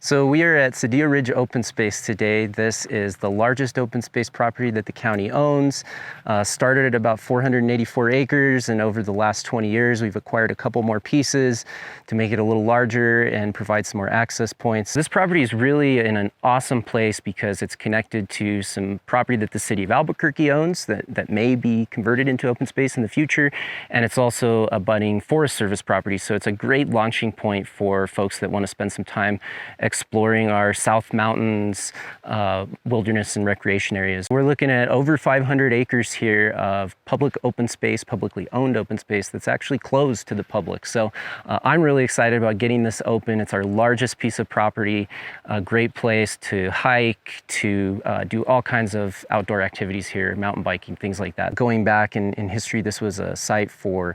So we are at Sedillo Ridge Open Space today. This is the largest open space property that the county owns. Started at about 484 acres, and over the last 20 years, we've acquired a couple more pieces to make it a little larger and provide some more access points. This property is really in an awesome place because it's connected to some property that the city of Albuquerque owns that may be converted into open space in the future. And it's also a budding Forest Service property. So it's a great launching point for folks that want to spend some time exploring our South Mountains wilderness and recreation areas. We're looking at over 500 acres here of public open space, publicly owned open space that's actually closed to the public. So I'm really excited about getting this open. It's our largest piece of property, a great place to hike, to do all kinds of outdoor activities here, mountain biking, things like that. Going back in history, this was a site for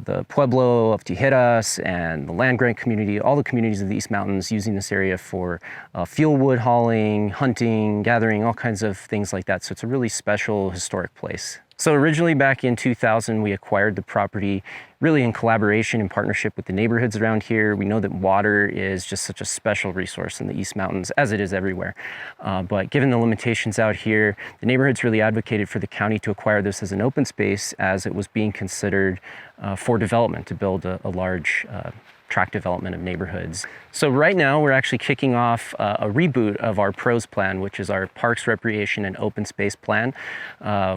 the Pueblo of Tijeras and the land grant community, all the communities of the East Mountains using this area for fuel wood hauling, hunting, gathering, all kinds of things like that. So it's a really special historic place. So originally back in 2000, we acquired the property really in collaboration and partnership with the neighborhoods around here. We know that water is just such a special resource in the East Mountains, as it is everywhere. But given the limitations out here, the neighborhoods really advocated for the county to acquire this as an open space, as it was being considered for development, to build a large tract development of neighborhoods. So right now we're actually kicking off a reboot of our PROS plan, which is our Parks, Recreation, and Open Space plan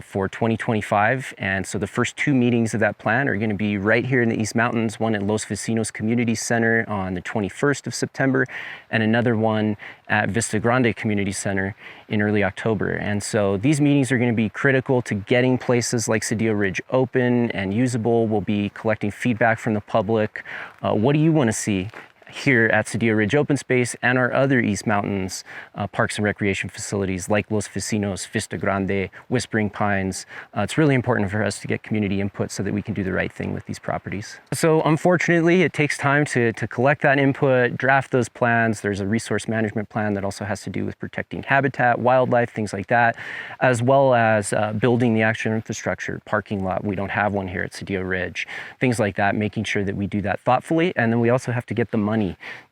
for 2025. And so the first two meetings of that plan are going to be right here in the East Mountains, one at Los Vecinos Community Center on the 21st of September, and another one at Vista Grande Community Center in early October. And so these meetings are going to be critical to getting places like Sedillo Ridge open and usable. We'll be collecting feedback from the public. What do you want to see here at Sedillo Ridge Open Space and our other East Mountains parks and recreation facilities like Los Vecinos, Vista Grande, Whispering Pines? It's really important for us to get community input so that we can do the right thing with these properties. So unfortunately, it takes time to collect that input, draft those plans. There's a resource management plan that also has to do with protecting habitat, wildlife, things like that, as well as building the actual infrastructure, parking lot. We don't have one here at Sedillo Ridge. Things like that, making sure that we do that thoughtfully. And then we also have to get the money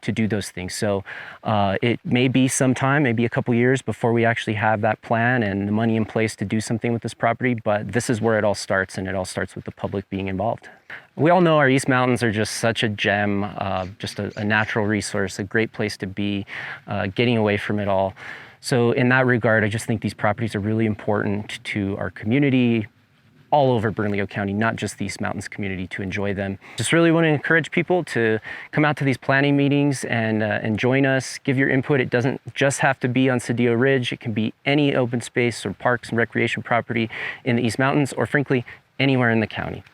to do those things. So it may be some time, maybe a couple years before we actually have that plan and the money in place to do something with this property, but this is where it all starts, and it all starts with the public being involved. We all know our East Mountains are just such a gem, just a natural resource, a great place to be, getting away from it all. So in that regard, I just think these properties are really important to our community, all over Bernalillo County, not just the East Mountains community, to enjoy them. Just really want to encourage people to come out to these planning meetings and join us, give your input. It doesn't just have to be on Sedillo Ridge. It can be any open space or parks and recreation property in the East Mountains, or frankly, anywhere in the county.